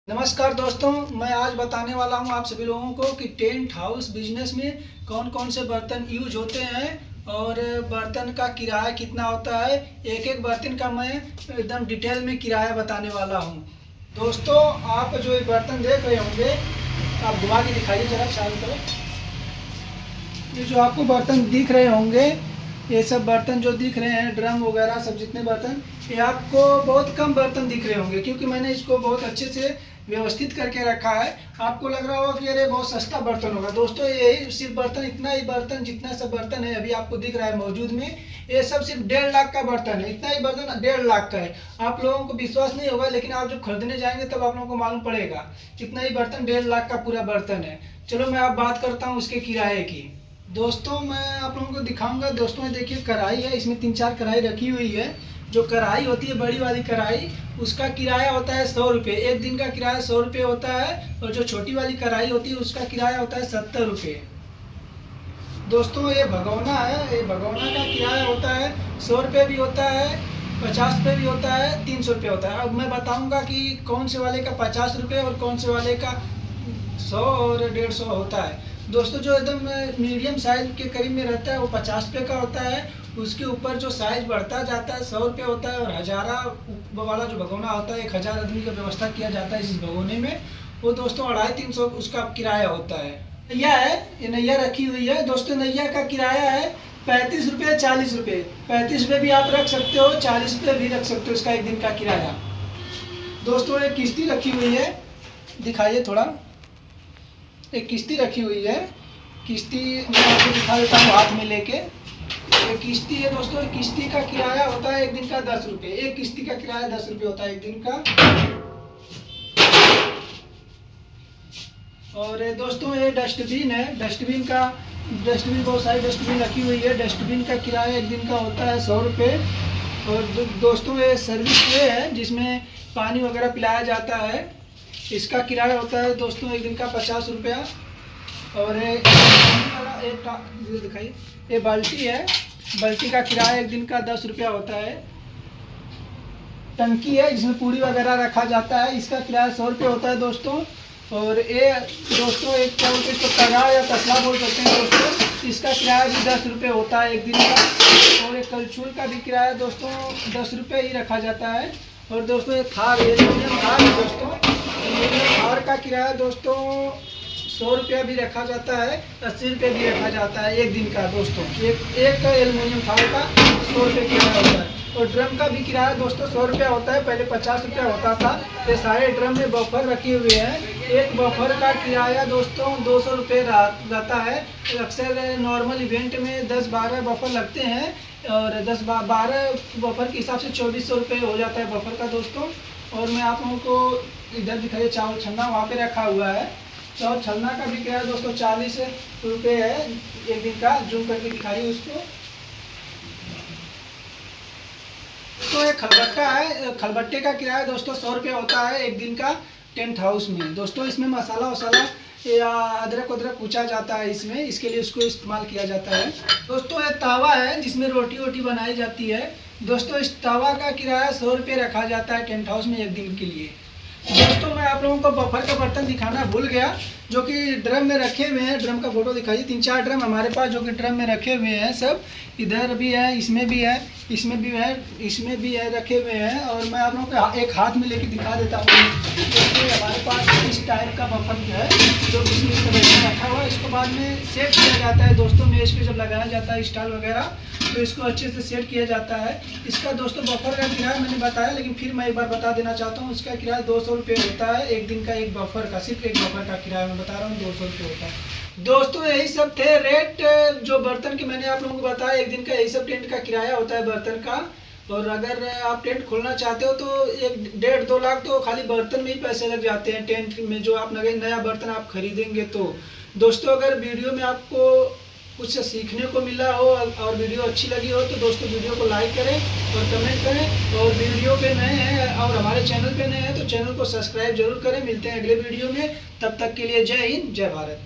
नमस्कार दोस्तों, मैं आज बताने वाला हूं आप सभी लोगों को कि टेंट हाउस बिजनेस में कौन कौन से बर्तन यूज होते हैं और बर्तन का किराया कितना होता है। एक एक बर्तन का मैं एकदम डिटेल में किराया बताने वाला हूं। दोस्तों, आप जो ये बर्तन देख रहे होंगे, आप घुमा के दिखाइए जरा चारों तरफ। ये जो आपको बर्तन दिख रहे होंगे, ये सब बर्तन जो दिख रहे हैं, ड्रम वगैरह सब जितने बर्तन, ये आपको बहुत कम बर्तन दिख रहे होंगे क्योंकि मैंने इसको बहुत अच्छे से व्यवस्थित करके रखा है। आपको लग रहा होगा कि अरे बहुत सस्ता बर्तन होगा। दोस्तों, यही सिर्फ बर्तन, इतना ही बर्तन, जितना सब बर्तन है अभी आपको दिख रहा है मौजूद में, ये सब सिर्फ 1.5 लाख का बर्तन है। इतना ही बर्तन 1.5 लाख का है। आप लोगों को विश्वास नहीं होगा, लेकिन आप जब खरीदने जाएंगे तब आप लोगों को मालूम पड़ेगा। इतना ही बर्तन 1.5 लाख का पूरा बर्तन है। चलो मैं अब बात करता हूँ उसके किराए की। दोस्तों, मैं आप लोगों को दिखाऊंगा। दोस्तों, देखिए कढ़ाई है, इसमें 3-4 कढ़ाई रखी हुई है। जो कढ़ाई होती है बड़ी वाली कढ़ाई, उसका किराया होता है 100 रुपये। एक दिन का किराया 100 रुपये होता है। और जो छोटी वाली कढ़ाई होती है उसका किराया होता है 70 रुपये। दोस्तों, ये भगोना है, ये भगोना का किराया होता है 100 रुपये भी होता है, 50 रुपये भी होता है, 300 रुपये होता है। अब मैं बताऊंगा कि कौन से वाले का 50 रुपये और कौन से वाले का 100 और 150 होता है। दोस्तों, जो एकदम मीडियम साइज के करीब में रहता है वो 50 रुपये का होता है। उसके ऊपर जो साइज बढ़ता जाता है 100 रुपये होता है। और हज़ारा वाला जो भगोना होता है, 1000 आदमी का व्यवस्था किया जाता है इस भगोने में, वो दोस्तों 250-300 उसका किराया होता है। नैया है, ये नैया रखी हुई है। दोस्तों, नैया का किराया है 35 रुपये, 40 रुपये। 35 रुपये भी आप रख सकते हो, 40 रुपये भी रख सकते हो इसका एक दिन का किराया। दोस्तों, एक किश्ती रखी हुई है, दिखाइए थोड़ा। एक किश्ती रखी हुई है, किश्ती मैं आपको दिखा देता हूँ हाथ में लेके। एक किश्ती है दोस्तों, एक किश्ती का किराया होता है एक दिन का 10 रुपये। एक किश्ती का किराया 10 रुपये होता है एक दिन का। और दोस्तों, ये डस्टबिन है, डस्टबिन बहुत सारी डस्टबिन रखी हुई है। डस्टबिन का किराया एक दिन का होता है 100 रुपये। और दोस्तों, ये सर्विस ट्रे है जिसमें पानी वगैरह पिलाया जाता है, इसका किराया होता है दोस्तों एक दिन का 50 रुपया। और दिखाइए, ये बाल्टी है, बाल्टी का किराया एक दिन का 10 रुपया होता है। टंकी है जिसमें पूरी वगैरह रखा जाता है, इसका किराया 100 रुपये होता है दोस्तों। और ये दोस्तों एक क्या बोलते हैं इसको, तगा या तसला बोल सकते हैं दोस्तों, इसका किराया भी 10 रुपये होता है एक दिन का। और एक कलछुल का भी किराया दोस्तों 10 रुपये ही रखा जाता है। और दोस्तों, ये थार है दोस्तों, थार का किराया दोस्तों 100 रुपया भी रखा जाता है, 80 रुपये भी रखा जाता है एक दिन का दोस्तों। एक एल्युमिनियम थार का 100 रुपये किराया होता है। और ड्रम का भी किराया दोस्तों 100 रुपया होता है, पहले 50 रुपया होता था। ये सारे ड्रम में बफर रखे हुए हैं। एक बफर का किराया दोस्तों 200 रुपये रहता है। अक्सर नॉर्मल इवेंट में 10-12 बफर लगते हैं और 10-12 बफर के हिसाब से 2400 रुपये हो जाता है बफर का दोस्तों। और मैं आप लोगों को इधर दिखाइए, चावल छन्ना वहाँ पे रखा हुआ है। चावल छन्ना का भी किराया दोस्तों 40 रुपये है एक दिन का। जूम करके दिखाइए उसको। तो एक खलबट्टा है, खलबट्टे का किराया दोस्तों 100 रुपये होता है एक दिन का टेंट हाउस में। दोस्तों, इसमें मसाला वसाला या अदरक वदरक कूचा जाता है इसमें, इसके लिए उसको इस्तेमाल किया जाता है। दोस्तों, ये तवा है जिसमें रोटी वोटी बनाई जाती है। दोस्तों, इस तवा का किराया 100 रुपये रखा जाता है टेंट हाउस में एक दिन के लिए। दोस्तों, मैं आप लोगों को बफर का बर्तन दिखाना भूल गया, जो कि ड्रम में रखे हुए हैं। ड्रम का फोटो दिखाइए। 3-4 ड्रम हमारे पास जो कि ड्रम में रखे हुए हैं सब। इधर भी है, इसमें भी है, इसमें भी है, इसमें भी है, रखे हुए हैं। और मैं आप लोगों को एक हाथ में लेके दिखा देता हूँ। तो हमारे पास इस टाइप का बफर है जो इसमें सब रखा हुआ है। इसको बाद में सेट किया जाता है दोस्तों, मेज पे जब लगाया जाता है स्टाइल वगैरह, तो इसको अच्छे से सेट किया जाता है। इसका दोस्तों बफर का किराया मैंने बताया, लेकिन फिर मैं एक बार बता देना चाहता हूँ। इसका किराया 200 रुपये होता है एक दिन का, एक बफर का, सिर्फ एक बफर का किराया मैं बता रहा हूँ 200 रुपये होता है। दोस्तों, यही सब थे रेट जो बर्तन के मैंने आप लोगों को बताया एक दिन का। यही सब टेंट का किराया होता है बर्तन का। और अगर आप टेंट खोलना चाहते हो तो 1-1.5-2 लाख तो खाली बर्तन में ही पैसे लग जाते हैं टेंट में, जो आप नया बर्तन आप खरीदेंगे तो। दोस्तों, अगर वीडियो में आपको कुछ सीखने को मिला हो और वीडियो अच्छी लगी हो तो दोस्तों वीडियो को लाइक करें और कमेंट करें। और वीडियो पे नए हैं और हमारे चैनल पे नए हैं तो चैनल को सब्सक्राइब जरूर करें। मिलते हैं अगले वीडियो में, तब तक के लिए जय हिंद, जय भारत।